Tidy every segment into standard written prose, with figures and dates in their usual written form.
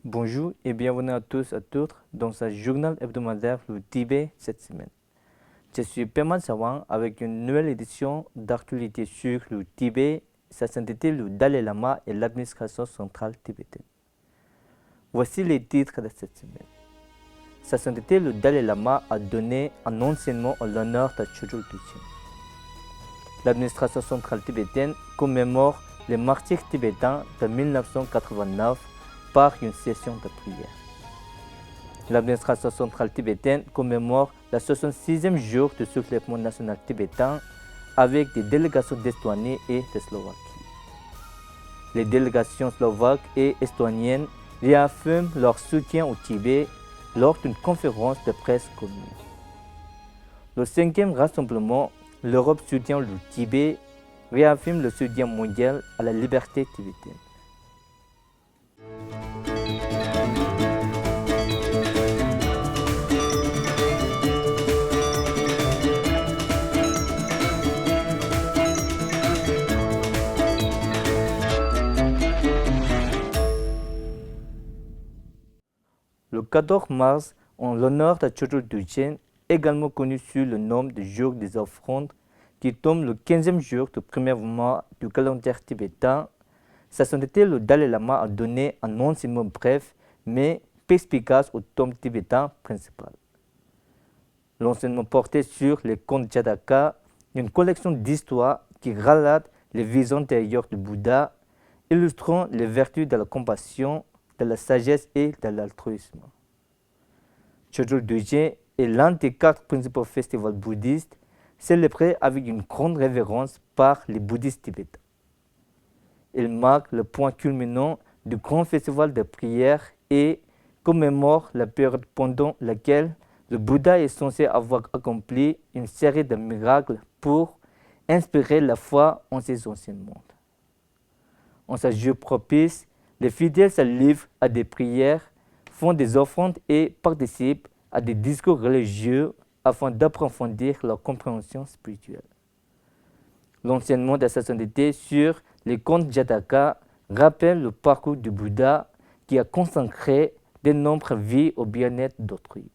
Bonjour et bienvenue à tous et à toutes dans ce journal hebdomadaire le Tibet cette semaine. Je suis Perman Sawang avec une nouvelle édition d'actualité sur le Tibet, sa sainteté, le Dalai Lama et l'administration centrale tibétaine. Voici les titres de cette semaine. Sa sainteté, le Dalai Lama a donné un enseignement en l'honneur de Chodol Düchen. L'administration centrale tibétaine commémore les martyrs tibétains de 1989 par une session de prière. L'administration centrale tibétaine commémore le 66e jour du soulèvement national tibétain avec des délégations d'Estonie et de Slovaquie. Les délégations slovaques et estoniennes réaffirment leur soutien au Tibet lors d'une conférence de presse commune. Le 5e rassemblement, l'Europe soutient le Tibet, réaffirme le soutien mondial à la liberté tibétaine. Le 14 mars, en l'honneur de Chodol Düchen, également connu sous le nom de jour des offrandes, qui tombe le 15e jour du premier mois du calendrier tibétain, Sa Sainteté le Dalai Lama a donné un enseignement bref mais perspicace au tome tibétain principal. L'enseignement portait sur les contes Jataka, une collection d'histoires qui relate les visions intérieures du Bouddha, illustrant les vertus de la compassion, de la sagesse et de l'altruisme. Chodol Düchen est l'un des 4 principaux festivals bouddhistes célébrés avec une grande révérence par les bouddhistes tibétains. Il marque le point culminant du grand festival de prière et commémore la période pendant laquelle le Bouddha est censé avoir accompli une série de miracles pour inspirer la foi en ses enseignements. En ce jour propice, les fidèles se livrent à des prières, font des offrandes et participent à des discours religieux afin d'approfondir leur compréhension spirituelle. L'enseignement de Sa Sainteté sur les contes Jataka rappelle le parcours du Bouddha qui a consacré de nombreuses vies au bien-être d'autrui.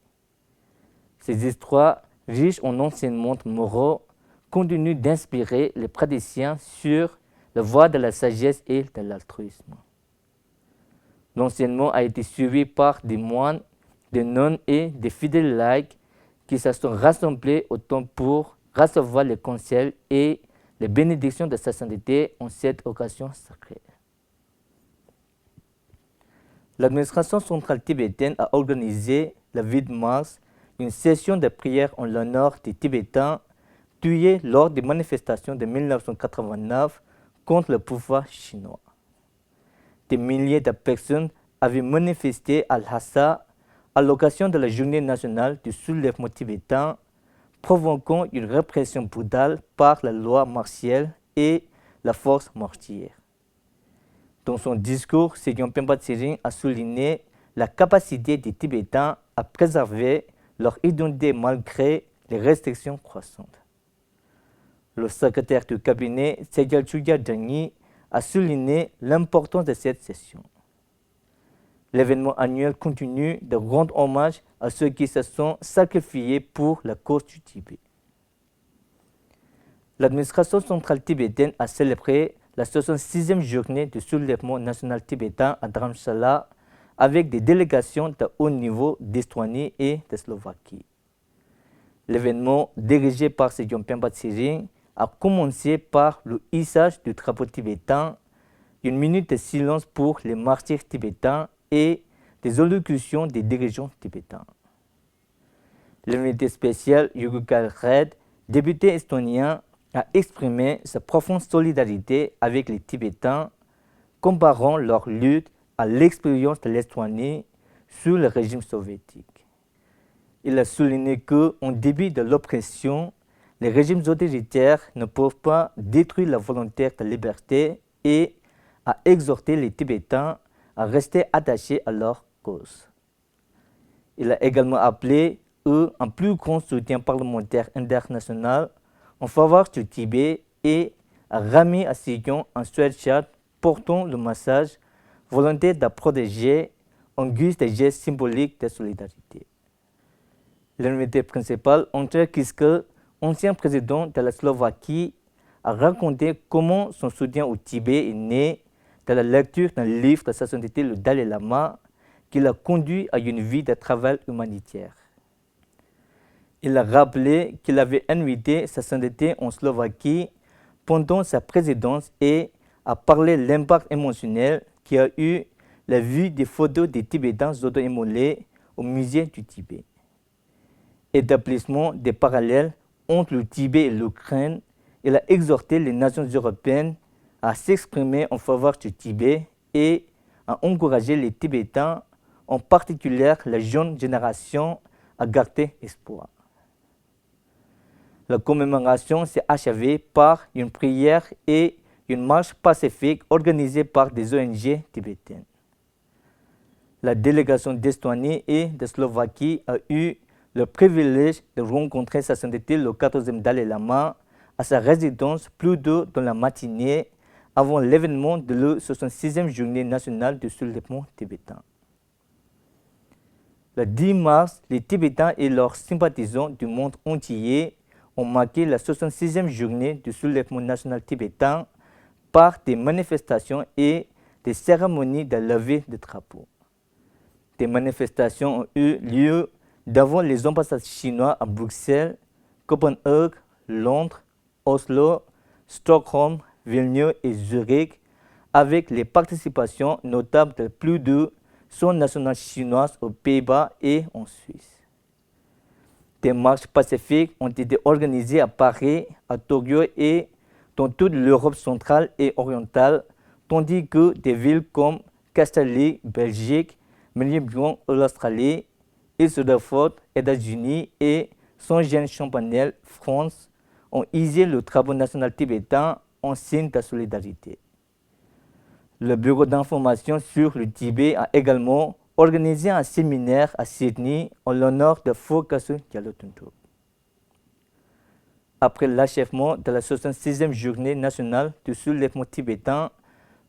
Ces histoires, riches en enseignements moraux, continuent d'inspirer les praticiens sur la voie de la sagesse et de l'altruisme. L'enseignement a été suivi par des moines, des nonnes et des fidèles laïcs qui se sont rassemblés au temple pour recevoir les conseils et les bénédictions de Sa Sainteté en cette occasion sacrée. L'administration centrale tibétaine a organisé le 8 mars une session de prière en l'honneur des Tibétains tués lors des manifestations de 1989 contre le pouvoir chinois. Des milliers de personnes avaient manifesté à Lhasa à l'occasion de la journée nationale du soulèvement tibétain, provoquant une répression brutale par la loi martiale et la force mortière. Dans son discours, Sejong Penpa Tsering a souligné la capacité des Tibétains à préserver leur identité malgré les restrictions croissantes. Le secrétaire du cabinet, Sejal Chugya Dengyi, a souligné l'importance de cette session. L'événement annuel continue de rendre hommage à ceux qui se sont sacrifiés pour la cause du Tibet. L'administration centrale tibétaine a célébré la 66e journée du soulèvement national tibétain à Dharamshala avec des délégations de haut niveau d'Estonie et de Slovaquie. L'événement, dirigé par Sejong Penpa Tsering, a commencé par le hissage du drapeau tibétain, une minute de silence pour les martyrs tibétains et des allocutions des dirigeants tibétains. L'invité spécial Yugukal Red, député estonien, a exprimé sa profonde solidarité avec les Tibétains, comparant leur lutte à l'expérience de l'Estonie sous le régime soviétique. Il a souligné qu'en début de l'oppression, les régimes autoritaires ne peuvent pas détruire la volonté de liberté et a exhorté les Tibétains à rester attachés à leur cause. Il a également appelé un plus grand soutien parlementaire international en faveur du Tibet et a remis à Sejong un sweatshirt portant le message « Volonté de protéger en guise de geste symbolique de solidarité. L'invité principal, Andrzej Kiska, ancien président de la Slovaquie, a raconté comment son soutien au Tibet est né de la lecture d'un livre de sa sainteté, le Dalai Lama, qui l'a conduit à une vie de travail humanitaire. Il a rappelé qu'il avait invité sa sainteté en Slovaquie pendant sa présidence et a parlé de l'impact émotionnel qui a eu la vue des photos des Tibétains auto-immolés au musée du Tibet. Établissement des parallèles entre le Tibet et l'Ukraine, il a exhorté les nations européennes à s'exprimer en faveur du Tibet et à encourager les Tibétains, en particulier la jeune génération, à garder espoir. La commémoration s'est achevée par une prière et une marche pacifique organisée par des ONG tibétaines. La délégation d'Estonie et de Slovaquie a eu le privilège de rencontrer sa sainteté le 14e Dalai Lama à sa résidence plus tôt dans la matinée avant l'événement de la 66e journée nationale du soulèvement tibétain. Le 10 mars, les Tibétains et leurs sympathisants du monde entier ont marqué la 66e journée du soulèvement national tibétain par des manifestations et des cérémonies de levée de drapeaux. Des manifestations ont eu lieu devant les ambassades chinoises à Bruxelles, Copenhague, Londres, Oslo, Stockholm, Vilnius et Zurich, avec les participations notables de plus de 100 nationales chinoises aux Pays-Bas et en Suisse. Des marches pacifiques ont été organisées à Paris, à Tokyo et dans toute l'Europe centrale et orientale, tandis que des villes comme Castelli, Belgique, Melbourne, Australie, Ilsford, États-Unis et Saint-Jean-Champanel, France, ont hissé le drapeau national tibétain en signe de solidarité. Le Bureau d'information sur le Tibet a également organisé un séminaire à Sydney en l'honneur de Phokassu Gyaltsen. Après l'achèvement de la 66e journée nationale du soulèvement tibétain,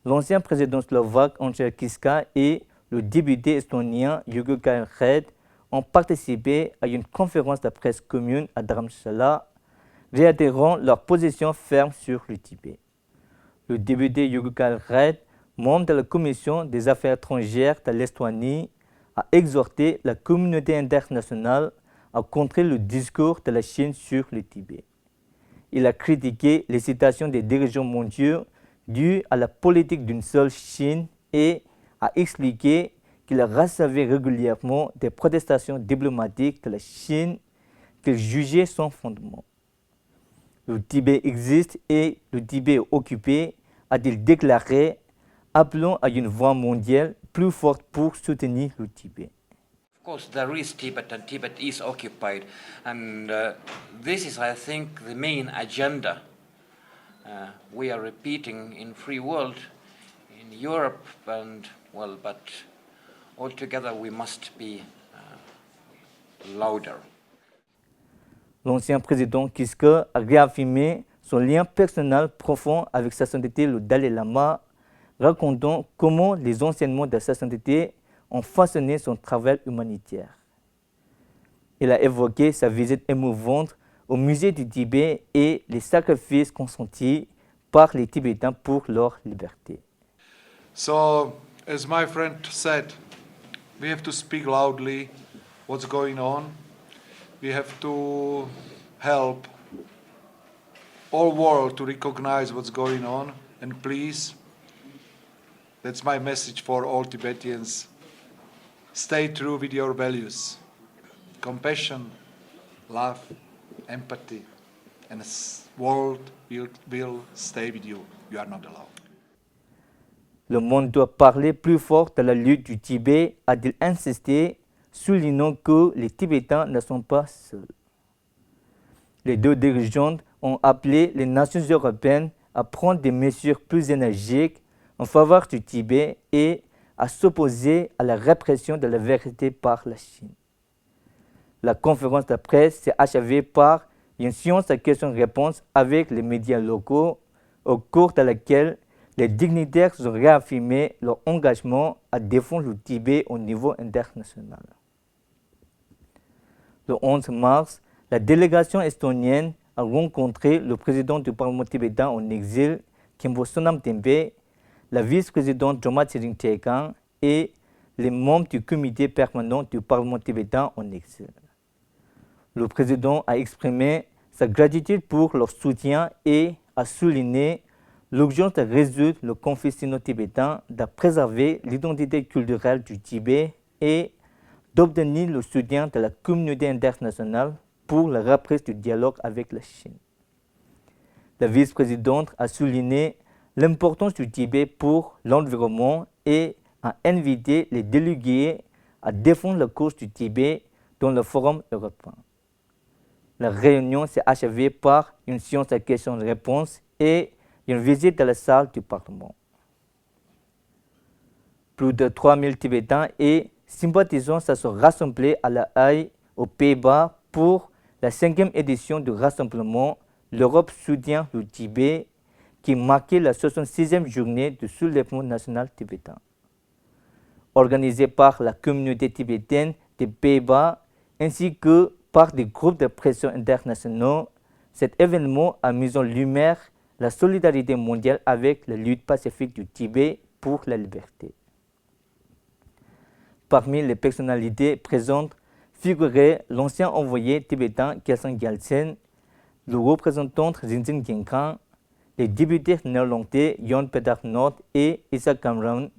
l'ancien président slovaque Andrzej Kiska et le député estonien Jyrki Katelson ont participé à une conférence de presse commune à Dharamsala, réitérant leur position ferme sur le Tibet. Le député Jyrki Katelson, membre de la Commission des affaires étrangères de l'Estonie, a exhorté la communauté internationale à contrer le discours de la Chine sur le Tibet. Il a critiqué les citations des dirigeants mondiaux dues à la politique d'une seule Chine et a expliqué qu'il recevait régulièrement des protestations diplomatiques de la Chine qu'il jugeait sans fondement. Le Tibet existe et le Tibet est occupé, a-t-il déclaré, appelant à une voix mondiale plus forte pour soutenir le Tibet. Of course, there is Tibet and Tibet is occupied, and this is, I think, the main agenda we are repeating in free world, in Europe, and well, but altogether we must be louder. L'ancien président Kiska a réaffirmé son lien personnel profond avec sa sainteté le Dalai Lama, racontant comment les enseignements de sa sainteté ont façonné son travail humanitaire. Il a évoqué sa visite émouvante au musée du Tibet et les sacrifices consentis par les Tibétains pour leur liberté. So, as my friend said, we have to speak loudly what's going on. We have to help all world to recognize what's going on, and please, that's my message for all Tibetans. Stay true with your values. Compassion, love, empathy, and the world will stay with you. You are not alone. Le monde doit parler plus fort de la lutte du Tibet, a-t-il insisté, soulignant que les Tibétains ne sont pas seuls. Les deux dirigeants ont appelé les nations européennes à prendre des mesures plus énergiques en faveur du Tibet et à s'opposer à la répression de la vérité par la Chine. La conférence de presse s'est achevée par une séance de questions-réponses avec les médias locaux, au cours de laquelle les dignitaires ont réaffirmé leur engagement à défendre le Tibet au niveau international. Le 11 mars, la délégation estonienne a rencontré le président du Parlement tibétain en exil, Khenpo Sonam Tempe, la vice-présidente Joma Tsering Tekang et les membres du comité permanent du Parlement tibétain en exil. Le président a exprimé sa gratitude pour leur soutien et a souligné l'urgence de résoudre le conflit sino-tibétain, de préserver l'identité culturelle du Tibet et d'obtenir le soutien de la communauté internationale pour la reprise du dialogue avec la Chine. La vice-présidente a souligné l'importance du Tibet pour l'environnement et a invité les délégués à défendre la cause du Tibet dans le Forum européen. La réunion s'est achevée par une séance de questions-réponses et une visite à la salle du Parlement. Plus de 3000 Tibétains et sympathisants se sont rassemblés à La Haye, aux Pays-Bas, pour la 5e édition du rassemblement L'Europe soutient le Tibet, qui marquait la 66e journée du soulèvement national tibétain. Organisé par la communauté tibétaine des Pays-Bas ainsi que par des groupes de pression internationaux, cet événement a mis en lumière la solidarité mondiale avec la lutte pacifique du Tibet pour la liberté. Parmi les personnalités présentes figurait l'ancien envoyé tibétain Kelsang Gyaltsen, le représentant Rinzin Gyengkhang, les députés néerlandais Jan Peter Noot et Isaac Cameron,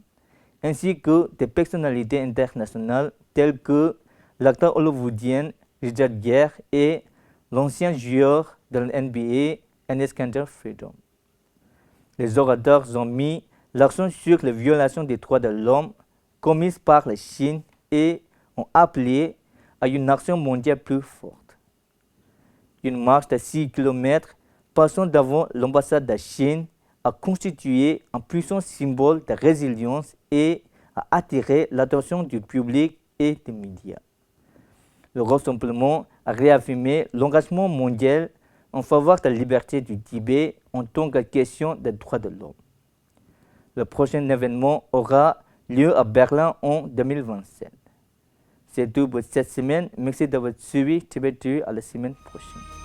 ainsi que des personnalités internationales telles que l'acteur hollywoodien Richard Gere et l'ancien joueur de la NBA Enes-Kanter Freedom. Les orateurs ont mis l'accent sur les violations des droits de l'homme commises par la Chine et ont appelé à une action mondiale plus forte. Une marche de 6 km passant devant l'ambassade de Chine a constitué un puissant symbole de résilience et a attiré l'attention du public et des médias. Le rassemblement a réaffirmé l'engagement mondial en faveur de la liberté du Tibet en tant que question des droits de l'homme. Le prochain événement aura lieu à Berlin en 2027. C'est tout pour cette semaine. Merci d'avoir suivi Tibet. À la semaine prochaine.